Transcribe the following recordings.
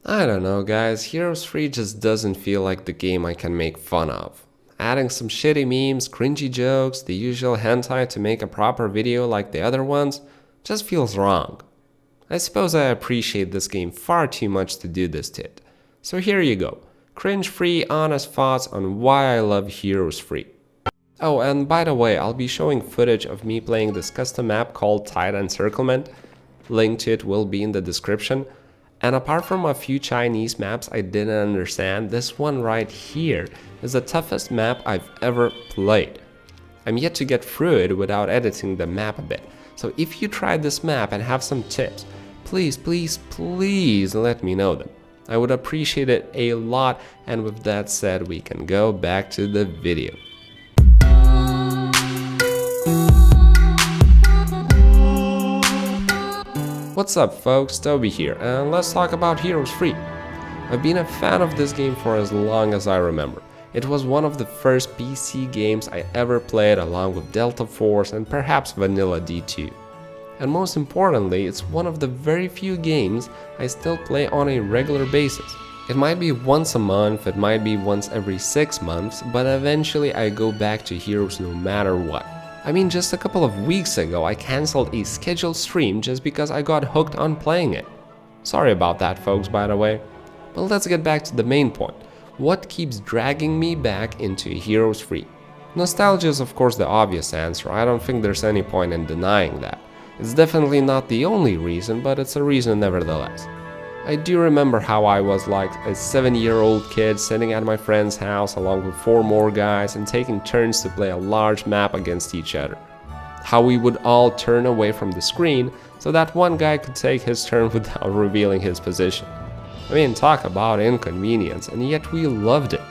I don't know, guys, Heroes 3 just doesn't feel like the game I can make fun of. Adding some shitty memes, cringy jokes, the usual hentai to make a proper video like the other ones just feels wrong. I suppose I appreciate this game far too much to do this to it. So here you go. Cringe-free, honest thoughts on why I love Heroes 3. Oh, and by the way, I'll be showing footage of me playing this custom map called Tight Encirclement. Link to it will be in the description. And apart from a few Chinese maps I didn't understand, this one right here is the toughest map I've ever played. I'm yet to get through it without editing the map a bit. So if you tried this map and have some tips, please let me know them. I would appreciate it a lot, and with that said, we can go back to the video. What's up folks, Toby here, and let's talk about Heroes 3. I've been a fan of this game for as long as I remember. It was one of the first PC games I ever played along with Delta Force and perhaps Vanilla D2. And most importantly, it's one of the very few games I still play on a regular basis. It might be once a month, it might be once every 6 months, but eventually I go back to Heroes no matter what. I mean, just a couple of weeks ago I cancelled a scheduled stream just because I got hooked on playing it. Sorry about that folks, by the way. But let's get back to the main point. What keeps dragging me back into Heroes 3? Nostalgia is of course the obvious answer. I don't think there's any point in denying that. It's definitely not the only reason, but it's a reason nevertheless. I do remember how I was like a 7-year-old kid sitting at my friend's house along with 4 more guys and taking turns to play a large map against each other. How we would all turn away from the screen so that one guy could take his turn without revealing his position. I mean, talk about inconvenience, and yet we loved it.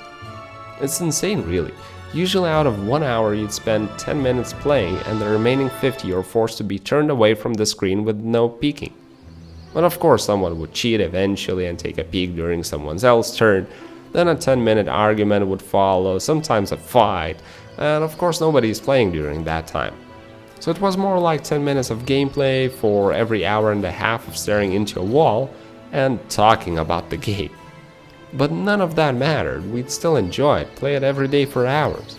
It's insane really. Usually out of 1 hour you'd spend 10 minutes playing and the remaining 50 are forced to be turned away from the screen with no peeking. But of course someone would cheat eventually and take a peek during someone else's turn, then a 10-minute argument would follow, sometimes a fight, and of course nobody is playing during that time. So it was more like 10 minutes of gameplay for every hour and a half of staring into a wall and talking about the game. But none of that mattered, we'd still enjoy it, play it every day for hours.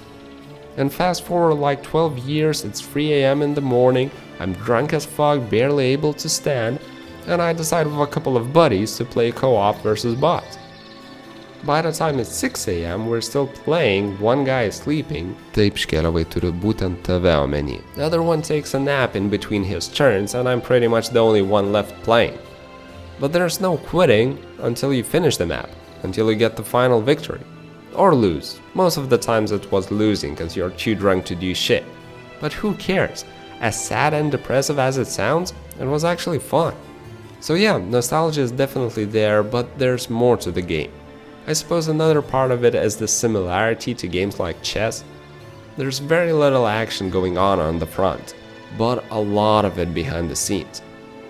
And fast forward like 12 years, it's 3 AM in the morning, I'm drunk as fuck, barely able to stand, and I decide with a couple of buddies to play co-op versus bots. By the time it's 6 AM, we're still playing, one guy is sleeping, taip škėliavai turiu būtent tave omeny. The other one takes a nap in between his turns, and I'm pretty much the only one left playing. But there's no quitting until you finish the map, until you get the final victory. Or lose. Most of the times it was losing because you're too drunk to do shit. But who cares? As sad and depressive as it sounds, it was actually fun. So yeah, nostalgia is definitely there, but there's more to the game. I suppose another part of it is the similarity to games like chess. There's very little action going on the front, but a lot of it behind the scenes.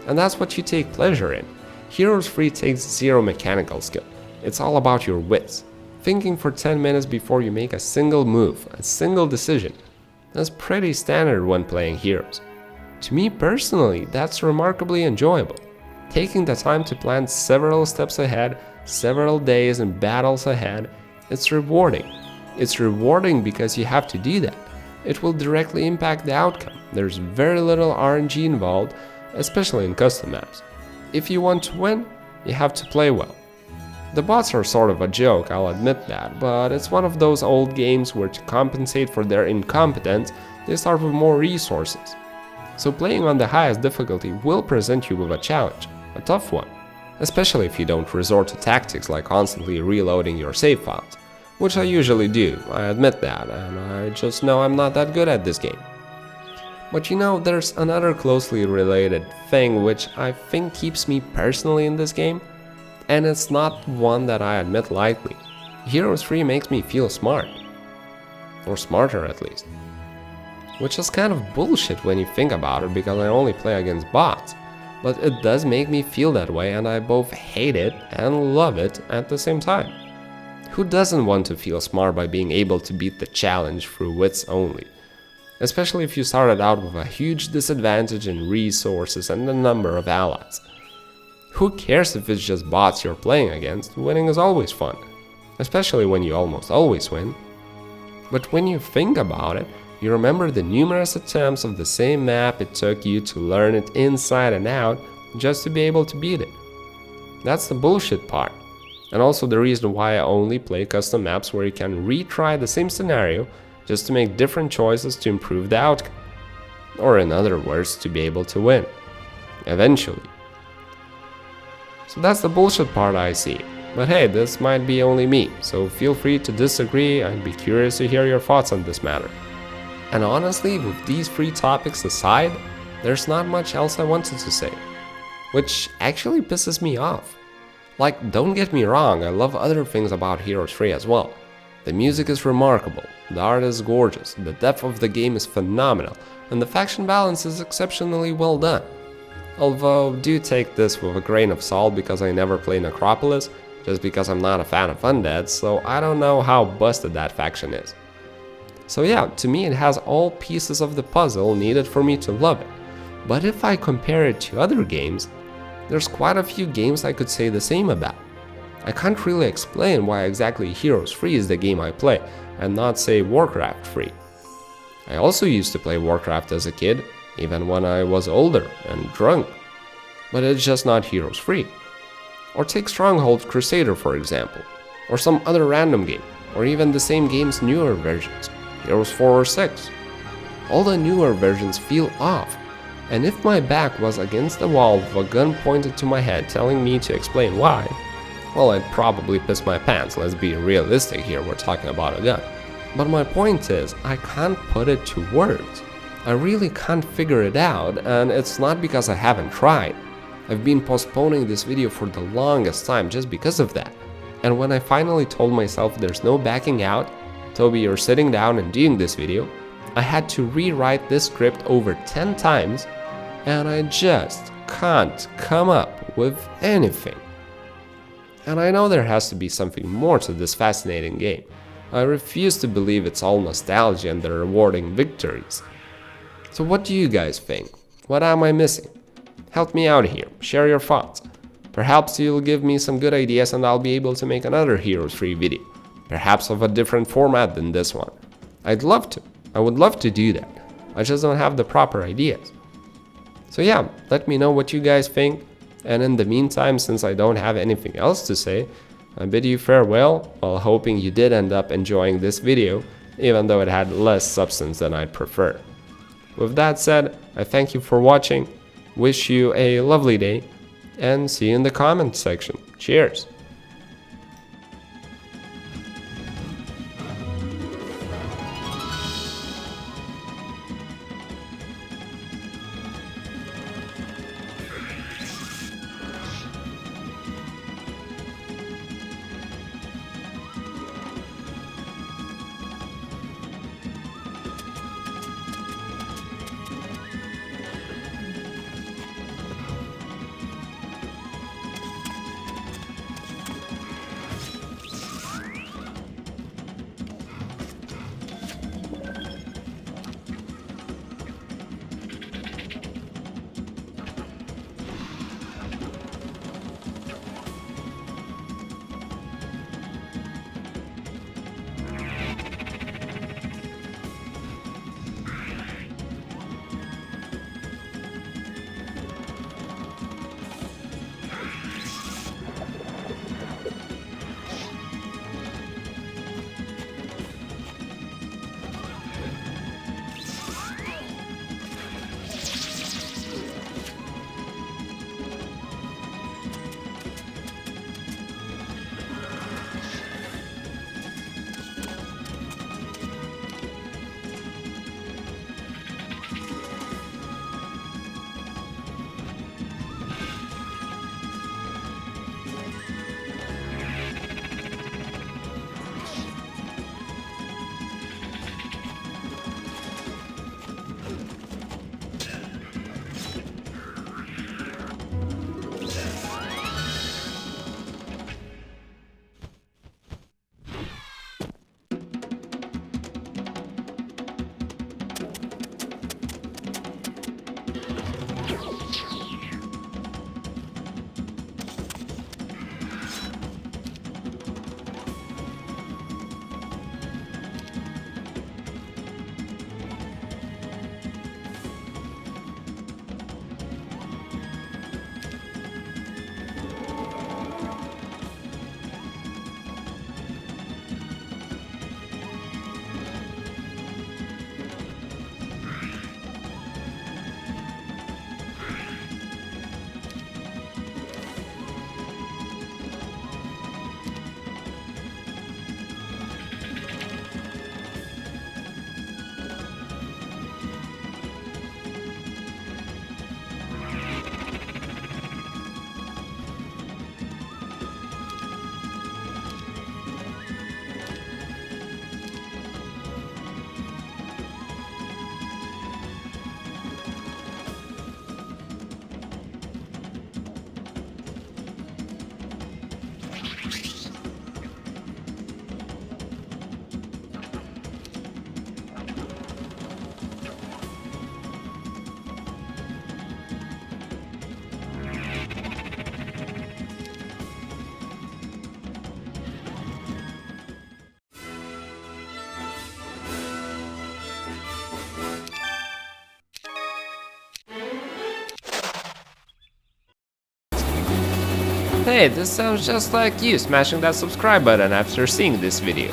And that's what you take pleasure in. Heroes 3 takes zero mechanical skill. It's all about your wits. Thinking for 10 minutes before you make a single move, a single decision. That's pretty standard when playing Heroes. To me personally, that's remarkably enjoyable. Taking the time to plan several steps ahead, several days and battles ahead, it's rewarding. It's rewarding because you have to do that. It will directly impact the outcome. There's very little RNG involved, especially in custom maps. If you want to win, you have to play well. The bots are sort of a joke, I'll admit that, but it's one of those old games where to compensate for their incompetence, they start with more resources. So playing on the highest difficulty will present you with a challenge. A tough one, especially if you don't resort to tactics like constantly reloading your save files, which I usually do, I admit that, and I just know I'm not that good at this game. But you know, there's another closely related thing which I think keeps me personally in this game, and it's not one that I admit lightly. Heroes 3 makes me feel smart, or smarter at least, which is kind of bullshit when you think about it because I only play against bots. But it does make me feel that way, and I both hate it and love it at the same time. Who doesn't want to feel smart by being able to beat the challenge through wits only? Especially if you started out with a huge disadvantage in resources and the number of allies. Who cares if it's just bots you're playing against? Winning is always fun, especially when you almost always win. But when you think about it, you remember the numerous attempts of the same map it took you to learn it inside and out just to be able to beat it. That's the bullshit part. And also the reason why I only play custom maps where you can retry the same scenario just to make different choices to improve the outcome. Or in other words, to be able to win. Eventually. So that's the bullshit part I see. But hey, this might be only me, so feel free to disagree. I'd be curious to hear your thoughts on this matter. And honestly, with these three topics aside, there's not much else I wanted to say. Which actually pisses me off. Like, don't get me wrong, I love other things about Heroes 3 as well. The music is remarkable, the art is gorgeous, the depth of the game is phenomenal, and the faction balance is exceptionally well done. Although, do take this with a grain of salt because I never play Necropolis, just because I'm not a fan of undead, so I don't know how busted that faction is. So yeah, to me it has all pieces of the puzzle needed for me to love it. But if I compare it to other games, there's quite a few games I could say the same about. I can't really explain why exactly Heroes 3 is the game I play, and not say Warcraft 3. I also used to play Warcraft as a kid, even when I was older and drunk. But it's just not Heroes 3. Or take Stronghold Crusader for example, or some other random game, or even the same game's newer versions, Heroes 4 or 6. All the newer versions feel off, and if my back was against the wall with a gun pointed to my head telling me to explain why, well, I'd probably piss my pants. Let's be realistic here, we're talking about a gun. But my point is, I can't put it to words. I really can't figure it out, and it's not because I haven't tried. I've been postponing this video for the longest time just because of that. And when I finally told myself there's no backing out, Toby, you're sitting down and doing this video, I had to rewrite this script over 10 times, and I just can't come up with anything. And I know there has to be something more to this fascinating game. I refuse to believe it's all nostalgia and the rewarding victories. So what do you guys think? What am I missing? Help me out here, share your thoughts. Perhaps you'll give me some good ideas and I'll be able to make another Heroes 3 video. Perhaps of a different format than this one. I'd love to. I would love to do that. I just don't have the proper ideas. So yeah, let me know what you guys think. And in the meantime, since I don't have anything else to say, I bid you farewell while hoping you did end up enjoying this video, even though it had less substance than I'd prefer. With that said, I thank you for watching, wish you a lovely day, and see you in the comments section. Cheers! hey, this sounds just like you smashing that subscribe button after seeing this video.